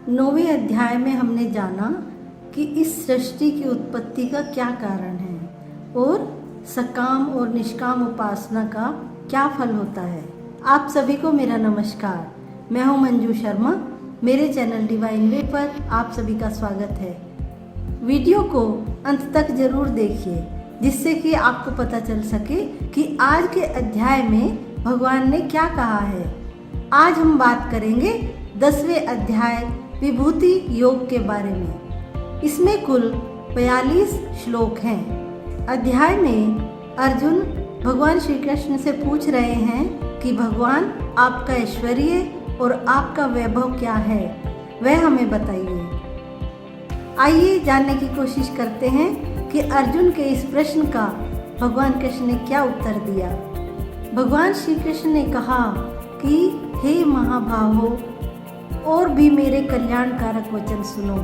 9वें अध्याय में हमने जाना कि इस सृष्टि की उत्पत्ति का क्या कारण है और सकाम और निष्काम उपासना का क्या फल होता है। आप सभी को मेरा नमस्कार। मैं हूं मंजू शर्मा। मेरे चैनल डिवाइन वे पर आप सभी का स्वागत है। वीडियो को अंत तक जरूर देखिए जिससे कि आपको पता चल सके कि आज के अध्याय में भगवान ने क्या कहा है। आज हम बात करेंगे 10वें अध्याय विभूति योग के बारे में। इसमें कुल 42 श्लोक हैं। अध्याय में अर्जुन भगवान श्री कृष्ण से पूछ रहे हैं कि भगवान आपका ऐश्वर्य और आपका वैभव क्या है, वह हमें बताइए। आइए जानने की कोशिश करते हैं कि अर्जुन के इस प्रश्न का भगवान कृष्ण ने क्या उत्तर दिया। भगवान श्री कृष्ण ने कहा कि हे महाबाहो, और भी मेरे कल्याणकारक वचन सुनो।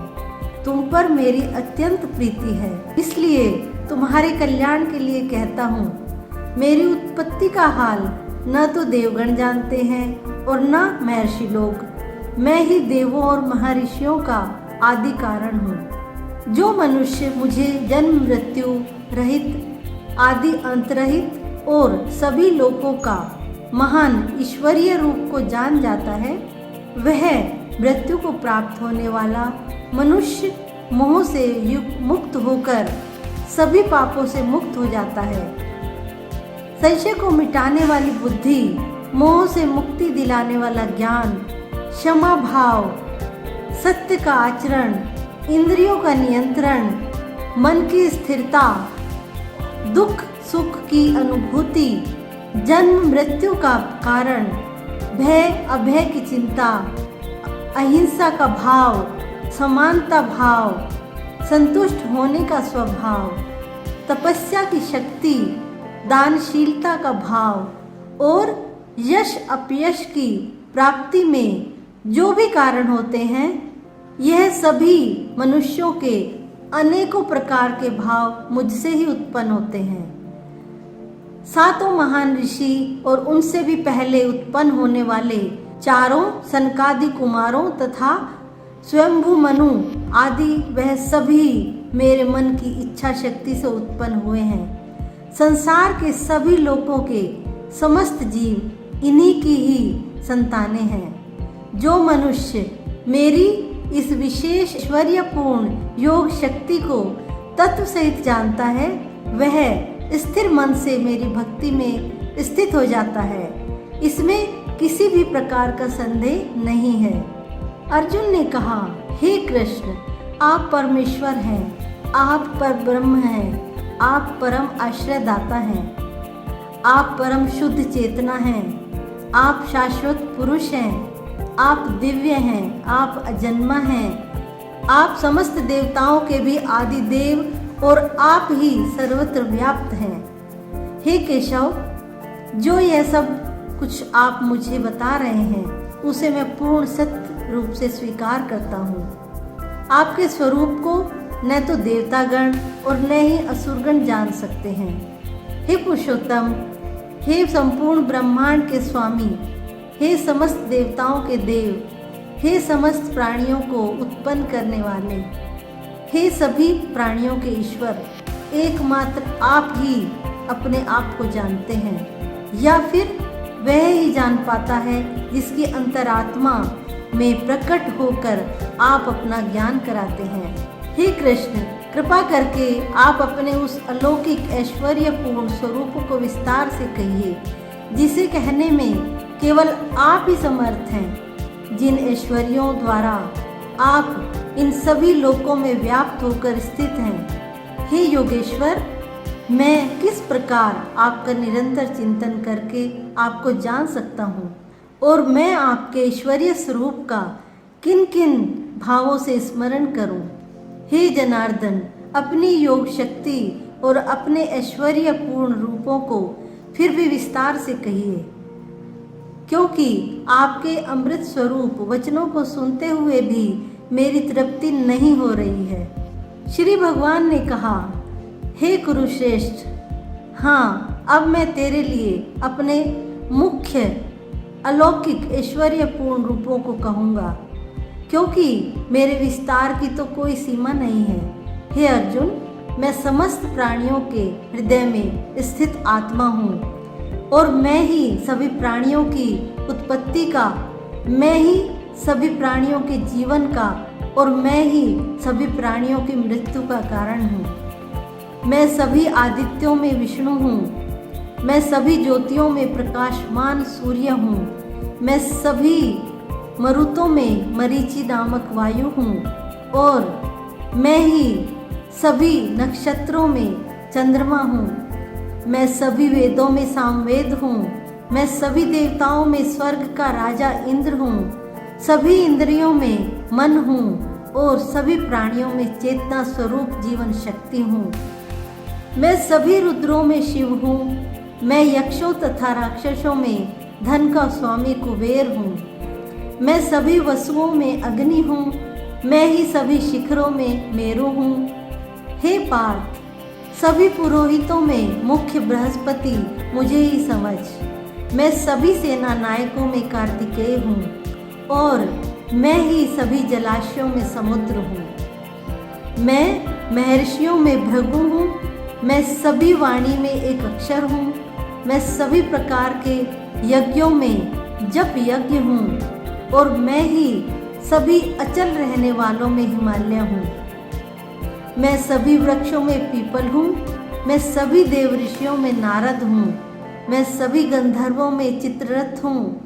तुम पर मेरी अत्यंत प्रीति है, इसलिए तुम्हारे कल्याण के लिए कहता हूँ। मेरी उत्पत्ति का हाल न तो देवगण जानते हैं और न महर्षि लोग। मैं ही देवों और महर्षियों का आदि कारण हूँ। जो मनुष्य मुझे जन्म मृत्यु रहित, आदि अंत रहित और सभी लोकों का महान ईश्वरीय रूप को जान जाता है, वह मृत्यु को प्राप्त होने वाला मनुष्य मोह से मुक्त होकर सभी पापों से मुक्त हो जाता है। संशय को मिटाने वाली बुद्धि, मोह से मुक्ति दिलाने वाला ज्ञान, क्षमा भाव, सत्य का आचरण, इंद्रियों का नियंत्रण, मन की स्थिरता, दुख सुख की अनुभूति, जन्म मृत्यु का कारण, भय अभय की चिंता, अहिंसा का भाव, समानता भाव, संतुष्ट होने का स्वभाव, तपस्या की शक्ति, दानशीलता का भाव और यश अपयश की प्राप्ति में जो भी कारण होते हैं, यह सभी मनुष्यों के अनेकों प्रकार के भाव मुझसे ही उत्पन्न होते हैं। सातों महान ऋषि और उनसे भी पहले उत्पन्न होने वाले चारों सनकादि कुमारों तथा स्वयंभू मनु आदि, वह सभी मेरे मन की इच्छा शक्ति से उत्पन्न हुए हैं। संसार के सभी लोगों के समस्त जीव इन्हीं की ही संतानें हैं। जो मनुष्य मेरी इस विशेष ऐश्वर्यपूर्ण योग शक्ति को तत्व सहित जानता है, वह स्थिर मन से मेरी भक्ति में स्थित हो जाता है। इसमें किसी भी प्रकार का संदेह नहीं है। अर्जुन ने कहा, हे कृष्ण, आप परमेश्वर हैं, आप परब्रह्म हैं, आप परम आश्रयदाता हैं, आप परम शुद्ध चेतना हैं, आप शाश्वत पुरुष हैं, आप दिव्य हैं, आप अजन्मा हैं, आप समस्त देवताओं के भी आदि देव और आप ही सर्वत्र व्याप्त हैं। हे केशव, जो यह सब कुछ आप मुझे बता रहे हैं, उसे मैं पूर्ण सत्य रूप से स्वीकार करता हूँ। आपके स्वरूप को न तो देवतागण और न ही असुरगण जान सकते हैं। हे पुरुषोत्तम, हे संपूर्ण ब्रह्मांड के स्वामी, हे समस्त देवताओं के देव, हे समस्त प्राणियों को उत्पन्न करने वाले, हे सभी प्राणियों के ईश्वर, एकमात्र आप ही अपने आप को जानते हैं, या फिर वह ही जान पाता है जिसकी अंतरात्मा में प्रकट होकर आप अपना ज्ञान कराते हैं। हे कृष्ण, कृपा करके आप अपने उस अलौकिक ऐश्वर्यपूर्ण स्वरूप को विस्तार से कहिए, जिसे कहने में केवल आप ही समर्थ हैं। जिन ऐश्वर्यों द्वारा आप इन सभी लोकों में व्याप्त होकर स्थित हैं। हे योगेश्वर, मैं किस प्रकार आपका निरंतर चिंतन करके आपको जान सकता हूँ, और मैं आपके ईश्वरीय स्वरूप का किन किन भावों से स्मरण करूँ। हे जनार्दन, अपनी योग शक्ति और अपने ऐश्वर्यपूर्ण रूपों को फिर भी विस्तार से कहिए, क्योंकि आपके अमृत स्वरूप वचनों को सुनते हुए भी मेरी तृप्ति नहीं हो रही है। श्री भगवान ने कहा, हे कुरुश्रेष्ठ, हाँ, अब मैं तेरे लिए अपने मुख्य अलौकिक ऐश्वर्यपूर्ण रूपों को कहूँगा। क्योंकि मेरे विस्तार की तो कोई सीमा नहीं है। हे अर्जुन, मैं समस्त प्राणियों के हृदय में स्थित आत्मा हूँ और मैं ही सभी प्राणियों की उत्पत्ति का, मैं ही सभी प्राणियों के जीवन का और मैं ही सभी प्राणियों की मृत्यु का कारण हूँ। मैं सभी आदित्यों में विष्णु हूँ। मैं सभी ज्योतियों में प्रकाशमान सूर्य हूँ। मैं सभी मरुतों में मरीचि नामक वायु हूँ और मैं ही सभी नक्षत्रों में चंद्रमा हूँ। मैं सभी वेदों में सामवेद हूँ। मैं सभी देवताओं में स्वर्ग का राजा इंद्र हूँ। सभी इंद्रियों में मन हूँ और सभी प्राणियों में चेतना स्वरूप जीवन शक्ति हूँ। मैं सभी रुद्रों में शिव हूँ। मैं यक्षों तथा राक्षसों में धन का स्वामी कुबेर हूँ। मैं सभी वसुओं में अग्नि हूँ। मैं ही सभी शिखरों में मेरु हूँ। हे पार्थ, सभी पुरोहितों में मुख्य बृहस्पति मुझे ही समझ। मैं सभी सेना नायकों में कार्तिकेय हूँ और मैं ही सभी जलाशयों में समुद्र हूँ। मैं महर्षियों में भृगु हूँ। मैं सभी वाणी में एक अक्षर हूँ। मैं सभी प्रकार के यज्ञों में जप यज्ञ हूँ और मैं ही सभी अचल रहने वालों में हिमालय हूँ। मैं सभी वृक्षों में पीपल हूँ। मैं सभी देव ऋषियों में नारद हूँ। मैं सभी गंधर्वों में चित्ररथ हूँ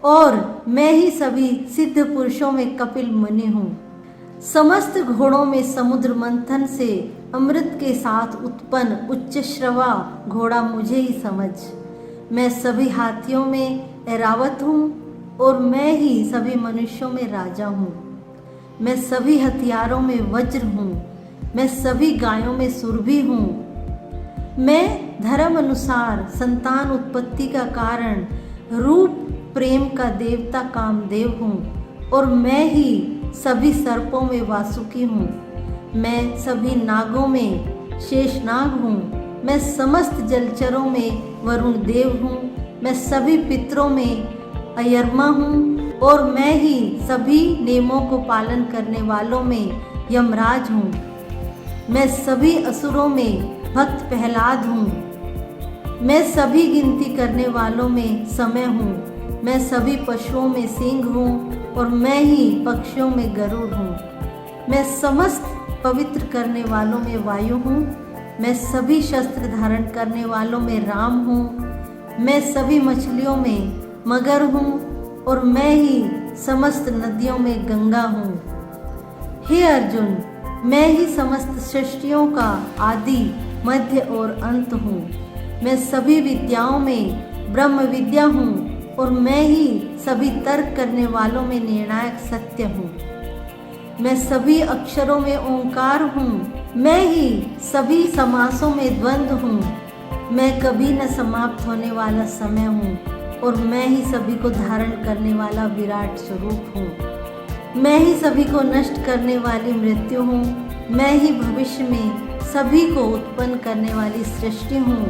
और मैं ही सभी सिद्ध पुरुषों में कपिल मुनि हूँ। समस्त घोड़ों में समुद्र मंथन से अमृत के साथ उत्पन्न उच्च श्रवा घोड़ा मुझे ही समझ। मैं सभी हाथियों में ऐरावत हूँ और मैं ही सभी मनुष्यों में राजा हूँ। मैं सभी हथियारों में वज्र हूँ। मैं सभी गायों में सुरभि हूँ। मैं धर्म अनुसार संतान उत्पत्ति का कारण, रूप प्रेम का देवता कामदेव हूँ और मैं ही सभी सर्पों में वासुकी हूँ। मैं सभी नागों में शेषनाग हूँ। मैं समस्त जलचरों में वरुण देव हूँ। मैं सभी पितरों में अयरमा हूँ और मैं ही सभी नियमों को पालन करने वालों में यमराज हूँ। मैं सभी असुरों में भक्त प्रहलाद हूँ। मैं सभी गिनती करने वालों में समय हूँ। मैं सभी पशुओं में सिंह हूँ और मैं ही पक्षियों में गरुड़ हूँ। मैं समस्त पवित्र करने वालों में वायु हूँ। मैं सभी शस्त्र धारण करने वालों में राम हूँ। मैं सभी मछलियों में मगर हूँ और मैं ही समस्त नदियों में गंगा हूँ। हे अर्जुन, मैं ही समस्त सृष्टियों का आदि, मध्य और अंत हूँ। मैं सभी विद्याओं में ब्रह्म विद्या हूँ और मैं ही सभी तर्क करने वालों में निर्णायक सत्य हूँ। मैं सभी अक्षरों में ओंकार हूँ। मैं ही सभी समासों में द्वंद्व हूँ। मैं कभी न समाप्त होने वाला समय हूँ और मैं ही सभी को धारण करने वाला विराट स्वरूप हूँ। मैं ही सभी को नष्ट करने वाली मृत्यु हूँ। मैं ही भविष्य में सभी को उत्पन्न करने वाली सृष्टि हूँ।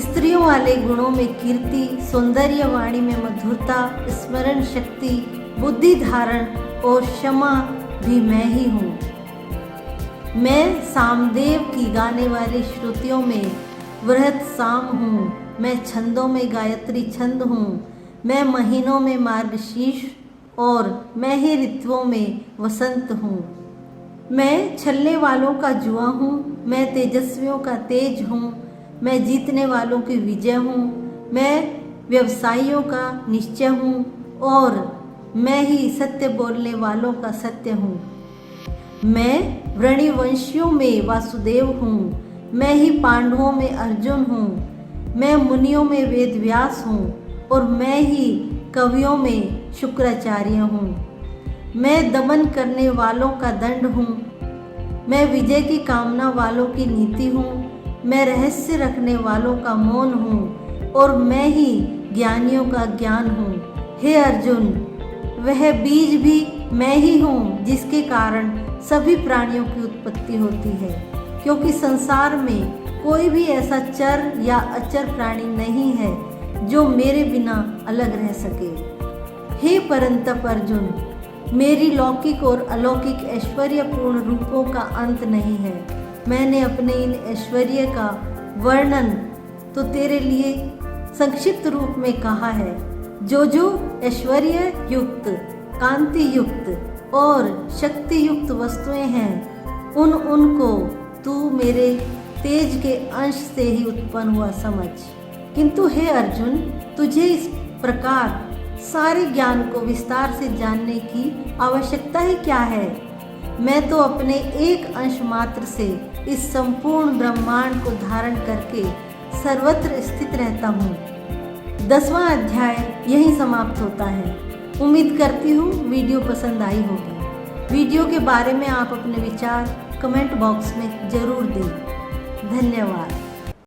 स्त्रियों वाले गुणों में कीर्ति, सौंदर्य वाणी में मधुरता, स्मरण शक्ति, बुद्धि धारण और क्षमा भी मैं ही हूँ। मैं सामदेव की गाने वाली श्रुतियों में वृहत साम हूँ। मैं छंदों में गायत्री छंद हूँ। मैं महीनों में मार्गशीर्ष और मैं ही ऋतुओं में वसंत हूँ। मैं छलने वालों का जुआ हूँ। मैं तेजस्वियों का तेज हूँ। मैं जीतने वालों की विजय हूँ। मैं व्यवसायियों का निश्चय हूँ और मैं ही सत्य बोलने वालों का सत्य हूँ। मैं वृणिवंशियों में वासुदेव हूँ। मैं ही पांडवों में अर्जुन हूँ। मैं मुनियों में वेदव्यास हूँ और मैं ही कवियों में शुक्राचार्य हूँ। मैं दमन करने वालों का दंड हूँ। मैं विजय की कामना वालों की नीति हूँ। मैं रहस्य रखने वालों का मौन हूँ और मैं ही ज्ञानियों का ज्ञान हूँ। हे अर्जुन, वह बीज भी मैं ही हूँ जिसके कारण सभी प्राणियों की उत्पत्ति होती है, क्योंकि संसार में कोई भी ऐसा चर या अचर प्राणी नहीं है जो मेरे बिना अलग रह सके। हे परंतप अर्जुन, मेरी लौकिक और अलौकिक ऐश्वर्यपूर्ण रूपों का अंत नहीं है। मैंने अपने इन ऐश्वर्य का वर्णन तो तेरे लिए संक्षिप्त रूप में कहा है। जो ऐश्वर्य युक्त, कांति युक्त और शक्ति युक्त वस्तुएं हैं, उनको तू मेरे तेज के अंश से ही उत्पन्न हुआ समझ। किंतु हे अर्जुन, तुझे इस प्रकार सारे ज्ञान को विस्तार से जानने की आवश्यकता ही क्या है? मैं तो अपने एक अंश मात्र से इस संपूर्ण ब्रह्मांड को धारण करके सर्वत्र स्थित रहता हूँ। 10वां अध्याय यहीं समाप्त होता है। उम्मीद करती हूँ वीडियो पसंद आई होगी। वीडियो के बारे में आप अपने विचार कमेंट बॉक्स में ज़रूर दें। धन्यवाद।